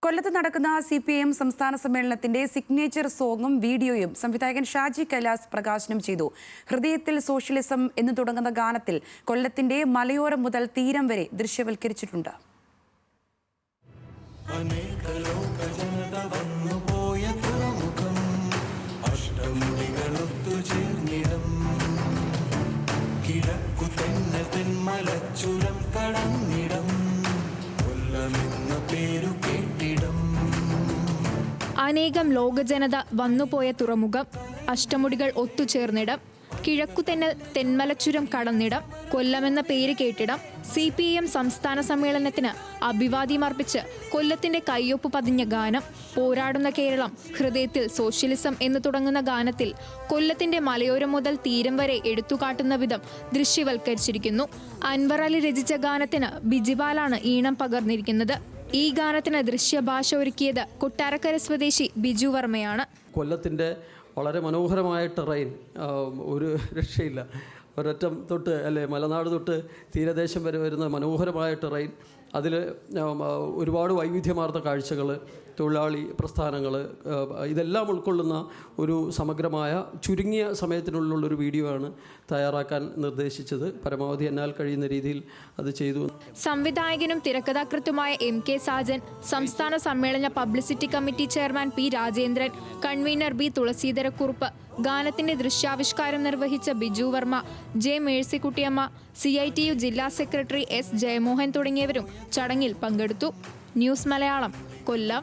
കൊല്ലത്ത് നടക്കുന്ന CPIM സംസ്ഥാന സമ്മേളനത്തിന്റെ സിഗ്നേച്ചർ സോങ്ങും വീഡിയോയും സംവിധായകൻ ഷാജി കൈലാസ് പ്രകാശനം ചെയ്തു. ഹൃദയത്തിൽ സോഷ്യലിസം എന്ന് തുടങ്ങുന്ന ഗാനത്തിൽ കൊല്ലത്തിന്റെ മലയോരം മുതൽ തീരം വരെ ദൃശ്യവൽക്കരിച്ചിട്ടുണ്ട്. അനേകം ലോകജനത വന്നുപോയ തുറമുഖം, അഷ്ടമുടികൾ ഒത്തുചേർന്നിടം, കിഴക്കുതെന്നൽ തെന്മലച്ചുരം കടന്നിടം, കൊല്ലമെന്ന പേര് കേട്ടിടം. CPIM സംസ്ഥാന സമ്മേളനത്തിന് അഭിവാദ്യമർപ്പിച്ച് കൊല്ലത്തിന്റെ കയ്യൊപ്പ് പതിഞ്ഞ ഗാനം. പോരാടുന്ന കേരളം, ഹൃദയത്തിൽ സോഷ്യലിസം എന്ന് തുടങ്ങുന്ന ഗാനത്തിൽ കൊല്ലത്തിന്റെ മലയോരം മുതൽ തീരം വരെ എടുത്തുകാട്ടുന്ന വിധം ദൃശ്യവൽക്കരിച്ചിരിക്കുന്നു. അൻവർ അലി രചിച്ച ഗാനത്തിന് ബിജിപാലാണ് ഈണം പകർന്നിരിക്കുന്നത്. ഈ ഗാനത്തിന് ദൃശ്യഭാഷ ഒരുക്കിയത് കൊട്ടാരക്കര സ്വദേശി ബിജു വർമ്മയാണ്. കൊല്ലത്തിൻ്റെ വളരെ മനോഹരമായ ടെറൈൻ, ഒരു രക്ഷയില്ല. ഒരറ്റം തൊട്ട് മലനാട് തൊട്ട് തീരദേശം വരെ വരുന്ന മനോഹരമായ ടെറൈൻ. അതിൽ ഒരുപാട് വൈവിധ്യമാർന്ന കാഴ്ചകൾ, തൊഴിലാളി പ്രസ്ഥാനങ്ങൾ, ഇതെല്ലാം ഉൾക്കൊള്ളുന്ന ഒരു സമഗ്രമായ ചുരുങ്ങിയ സമയത്തിനുള്ളിലുള്ളൊരു വീഡിയോ ആണ് തയ്യാറാക്കാൻ നിർദ്ദേശിച്ചത്. പരമാവധി എന്നാൽ കഴിയുന്ന രീതിയിൽ അത് ചെയ്തു. സംവിധായകനും തിരക്കഥാകൃത്തുമായ MK സാജൻ, സംസ്ഥാന സമ്മേളന publicity committee chairman P Rajendran, convener B Thulaseedhara Kurup, ഗാനത്തിന്റെ ദൃശ്യാവിഷ്കാരം നിർവഹിച്ച ബിജു വർമ്മ, J മേഴ്സിക്കുട്ടിയമ്മ, CITU ജില്ലാ സെക്രട്ടറി S ജയമോഹൻ തുടങ്ങിയവരും ചടങ്ങിൽ പങ്കെടുത്തു. ന്യൂസ് മലയാളം, കൊല്ലം.